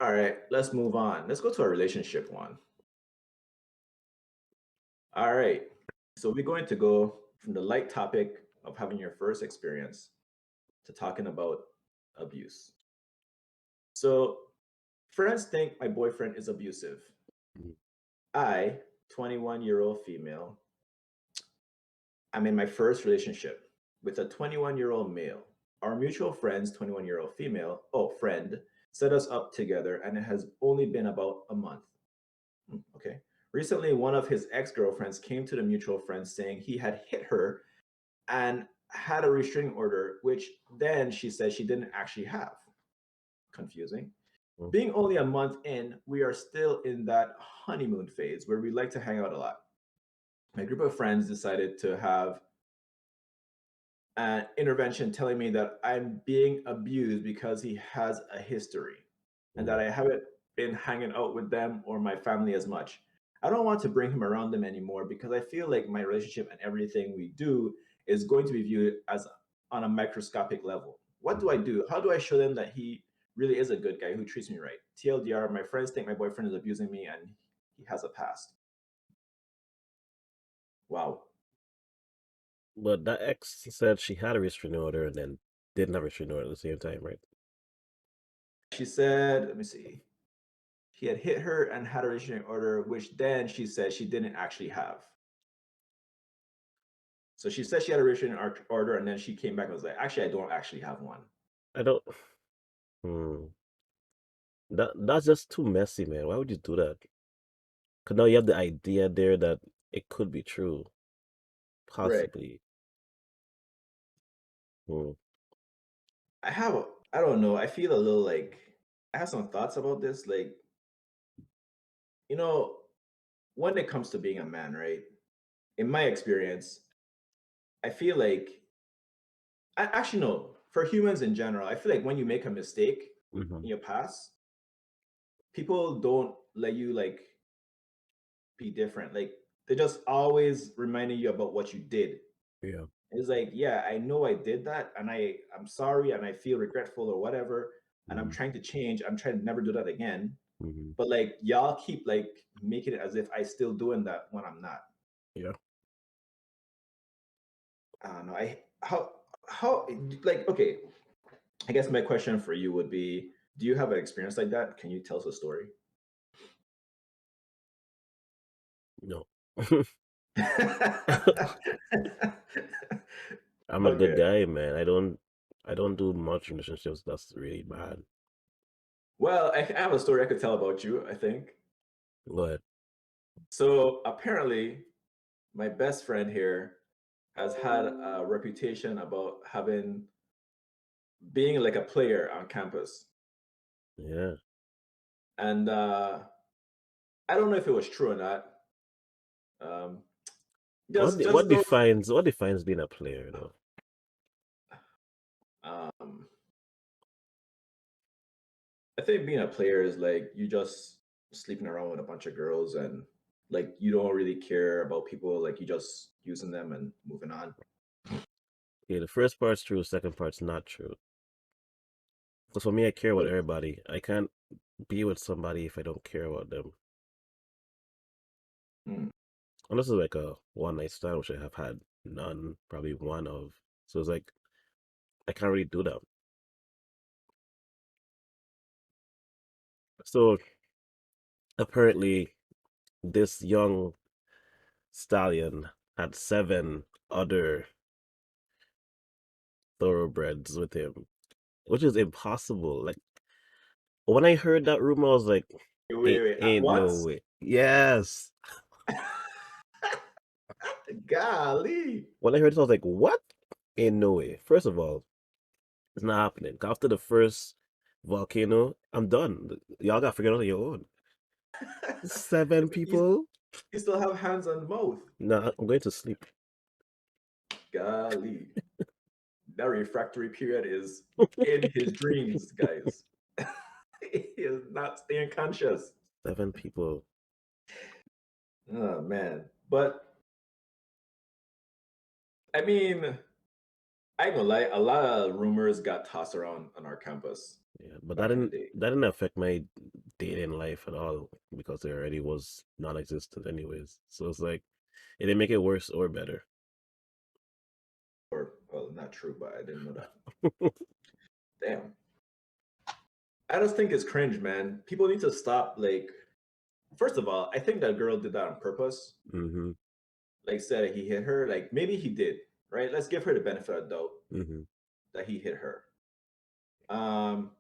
All right, let's move on. Let's go to a relationship one. All right. So we're going to go from the light topic of having your first experience to talking about abuse. So friends think my boyfriend is abusive. Mhm. I, 21-year-old female, I'm in my first relationship with a 21-year-old male. Our mutual friends, 21-year-old female, friend, set us up together, and it has only been about a month. Okay. Recently, one of his ex-girlfriends came to the mutual friend saying he had hit her and had a restraining order, which then she said she didn't actually have. Confusing. Mm. Being only a month in, we are still in that honeymoon phase where we like to hang out a lot. My group of friends decided to have an intervention telling me that I'm being abused because he has a history and that Mm. I haven't been hanging out with them or my family as much. I don't want to bring him around them anymore because I feel like my relationship and everything we do is going to be viewed as on a microscopic level. What do I do? How do I show them that he really is a good guy who treats me right? TLDR, my friends think my boyfriend is abusing me and he has a past. Wow. But that ex said she had a restraining order and then didn't have a restraining order at the same time, right? She said, let me see. He had hit her and had a restraining order, which then she said she didn't actually have. So she said she had a restraining order, and then she came back and was like, actually, I don't actually have one. I don't. Hmm. That's just too messy, man. Why would you do that? Because now you have the idea there that it could be true, Right. possibly. Hmm. I have, I don't know. I feel a little like I have some thoughts about this. Like, you know, when it comes to being a man, right? In my experience, I feel like, actually, no, for humans in general, I feel like when you make a mistake Hmm. in your past, people don't let you like be different. Like, they're just always reminding you about what you did. Yeah. It's like, yeah, I know I did that, and I'm sorry, and I feel regretful or whatever, and I'm Hmm. trying to change. I'm trying to never do that again. Hmm. But like, y'all keep like making it as if I still doing that when I'm not. Yeah. I don't know. How like okay. I guess my question for you would be: do you have an experience like that? Can you tell us a story? No. Okay. I'm a good guy, man. I don't do much relationships. That's really bad. Well, I have a story I could tell about you, I think. But So apparently, my best friend here has had a reputation about having being like a player on campus. yeah. And I don't know if it was true or not. Um, What just de- just what go. defines what defines being a player though? Um, I think being a player is like you just sleeping around with a bunch of girls and like you don't really care about people. Like you just using them and moving on. Yeah, the first part's true, the second part's not true. Because for me, I care about everybody. I can't be with somebody if I don't care about them. Hmm. Unless it's like a one night stand, which I have had none, probably one of. So it's like I can't really do that. So apparently, this young stallion had 7 other thoroughbreds with him, which is impossible. Like when I heard that rumor, I was like, Wait. At ain't no once? way. Yes. Golly. When I heard it, I was like, what? Ain't no way. First of all, it's not happening. After the first volcano, I'm done. Y'all got figured out on your own. 7 you, people? you still have hands on mouth. Nah, I'm going to sleep. Golly. That refractory period is in his dreams, guys. He is not staying conscious. 7 people. Oh man. But I mean, I ain't gonna lie, a lot of rumors got tossed around on our campus Yeah, but that back in the didn't day. that didn't affect my dating life at all because they already was non-existent anyways. So it's like it didn't make it worse or better. Or well, not true, but I didn't know that. Damn. I just think it's cringe, man. People need to stop. Like, first of all, I think that girl did that on purpose. Mm-hmm. Like, said he hit her. Like, maybe he did. Right? Let's give her the benefit of the doubt Mm-hmm. that he hit her. Um,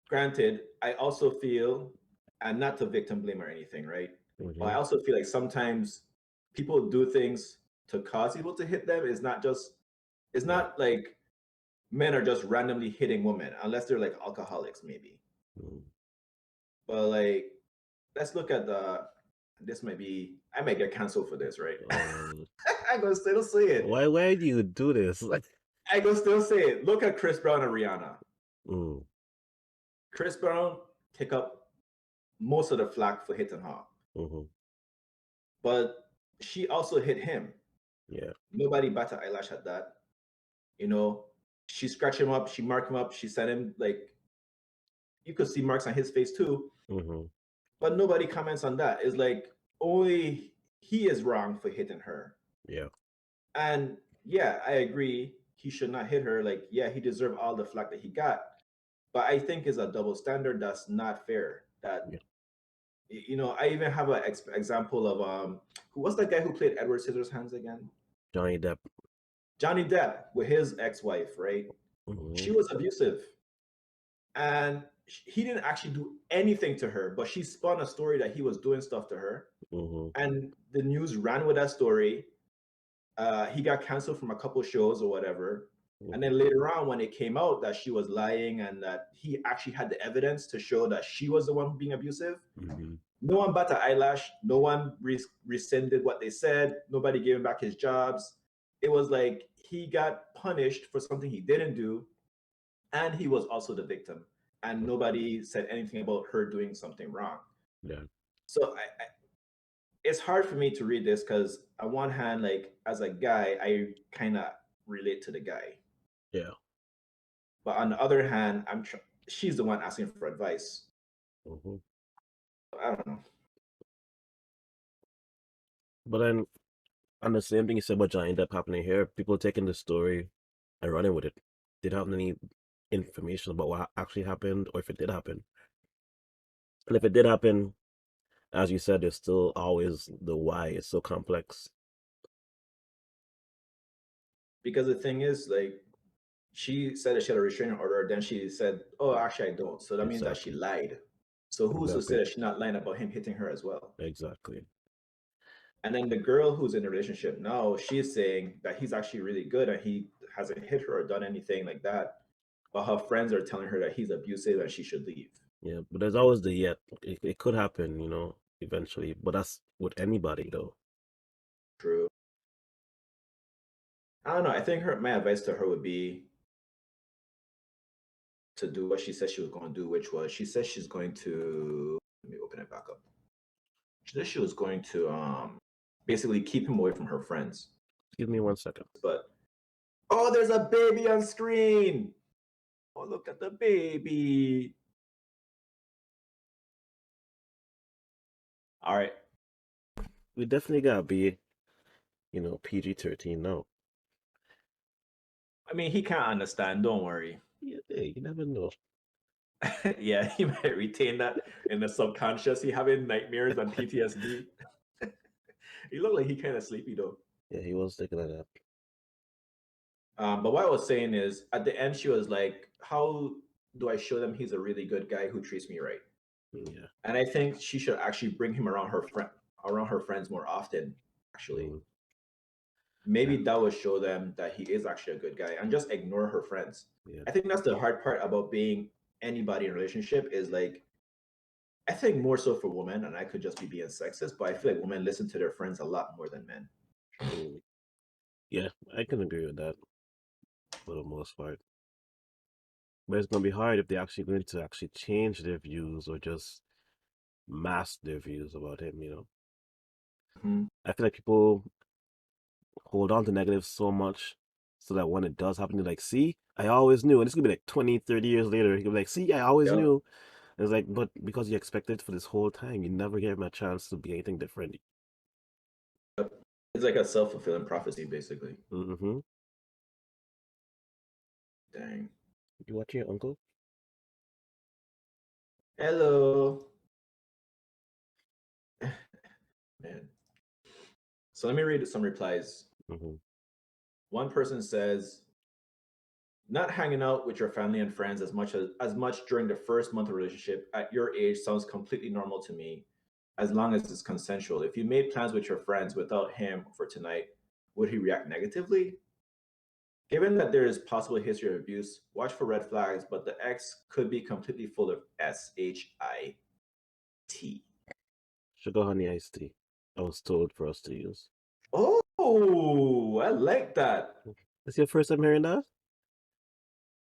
Granted, I also feel, and not to victim blame or anything, right? But I Mm-hmm. also feel like sometimes people do things to cause people to hit them. It's Yeah. not like men are just randomly hitting women unless they're like alcoholics, maybe. Mm. But like, let's look at this might be, I might get canceled for this, right? Um, I go still say it. why do you do this? Like, I go still say it. Look at Chris Brown and Rihanna. mm, Chris Brown take up most of the flack for hitting her, mm-hmm. but she also hit him. Yeah. Nobody batted eyelash at that. You know, she scratched him up, she marked him up, she sent him like you could see marks on his face too, Mm-hmm. but nobody comments on that. It's like only he is wrong for hitting her. Yeah. And yeah, I agree. He should not hit her. Like, yeah, he deserved all the flack that he got. But I think is a double standard that's not fair. That Yeah. I even have an example of who was that guy who played Edward Scissorhands again? Johnny Depp. Johnny Depp with his ex-wife, right? Mm-hmm. She was abusive, and he didn't actually do anything to her, but she spun a story that he was doing stuff to her, Mm-hmm. and the news ran with that story. He got canceled from a couple shows or whatever. And Mm-hmm. then later on, when it came out that she was lying and that he actually had the evidence to show that she was the one being abusive, Mm-hmm. no one bat an eyelash. No one rescinded what they said. Nobody gave him back his jobs. It was like he got punished for something he didn't do, and he was also the victim. And nobody said anything about her doing something wrong. Yeah. So it's hard for me to read this because on one hand, like as a guy, I kind of relate to the guy, Yeah. but on the other hand, she's the one asking for advice. Mm-hmm. I don't know. But then, on the same thing you said about Johnny Depp happening here, people are taking the story and running with it. They don't have any information about what actually happened or if it did happen. And if it did happen, as you said, there's still always the why. It's so complex. Because the thing is, like, she said that she had a restraining order, then she said, "Oh, actually, I don't." So that means that she Exactly. lied. So who's to say Exactly. that she's not lying about him hitting her as well? Exactly. And then the girl who's in the relationship now, she's saying that he's actually really good and he hasn't hit her or done anything like that. But her friends are telling her that he's abusive and she should leave. Yeah, but there's always the yet. It could happen, eventually. But that's with anybody, though. True. I don't know. I think my advice to her would be to do what she said she was going to do, which was she said she's going to let me open it back up. She said she was going to basically keep him away from her friends. Give me 1 second. But oh, there's a baby on screen. Oh, look at the baby. All right. We definitely gotta be, PG-13 now. I mean, he can't understand. Don't worry. Yeah, hey, you never know. Yeah, he might retain that in the subconscious. He having nightmares and PTSD. He looked like he kind of sleepy though. Yeah, he was taking a nap. But what I was saying is, at the end, she was like, "How do I show them he's a really good guy who treats me right?" Yeah. And I think she should actually bring him around her friends more often. Actually, Mm, maybe that would show them that he is actually a good guy, and just ignore her friends. yeah. I think that's the hard part about being anybody in a relationship is like I think more so for women, and I could just be being sexist, but I feel like women listen to their friends a lot more than men. Mm. Yeah, I can agree with that for the most part. But it's gonna be hard if they're actually going to actually change their views or just mask their views about him. Mhm. I feel like people hold on to negatives so much so that when it does happen, they're like, see, I always knew. And it's gonna be like 20, 30 years later, you'll be like, see, I always Yep. knew. It's like, but because you expected for this whole time, you never gave him a chance to be anything different. It's like a self-fulfilling prophecy, basically. Mm-hmm. Dang. You watching your uncle? Hello. Man. So let me read some replies. Mm-hmm. One person says, not hanging out with your family and friends as much during the first month of relationship at your age sounds completely normal to me, as long as it's consensual. If you made plans with your friends without him for tonight, would he react negatively? Given that there is possible history of abuse, watch for red flags, but the ex could be completely full of SHIT. Sugar honey iced tea. I was told for us to use. Oh, I like that. Is your first time hearing that?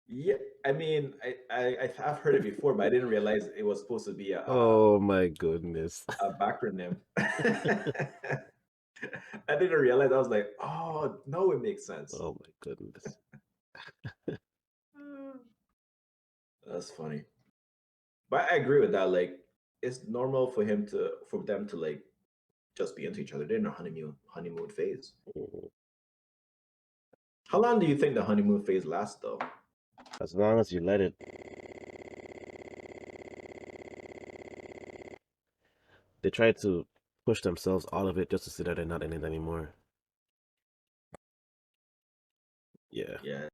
Yeah, I mean, I've heard it before, but I didn't realize it was supposed to be Oh my goodness. a backronym. I didn't realize. I was like, oh no, it makes sense. Oh my goodness. That's funny. But I agree with that. Like, it's normal for them to like just be into each other. They're in a honeymoon phase. Mhm. How long do you think the honeymoon phase lasts, though? As long as you let it. They try to push themselves out of it just to see that they're not in it anymore. Yeah. Yeah,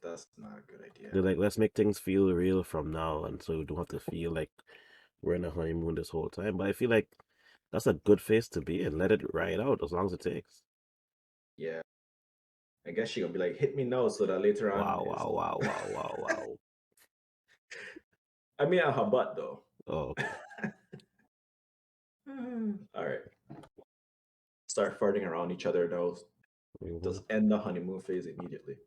that's not a good idea. They're like, let's make things feel real from now, and so we don't have to feel like we're in a honeymoon this whole time. But I feel like that's a good phase to be in. Let it ride out as long as it takes. Yeah, I guess she gonna be like, hit me now so that later on Wow, is. wow, wow, wow, wow, wow. I mean, her butt though. Oh, okay. All right. Start farting around each other now. Mhm. Just end the honeymoon phase immediately.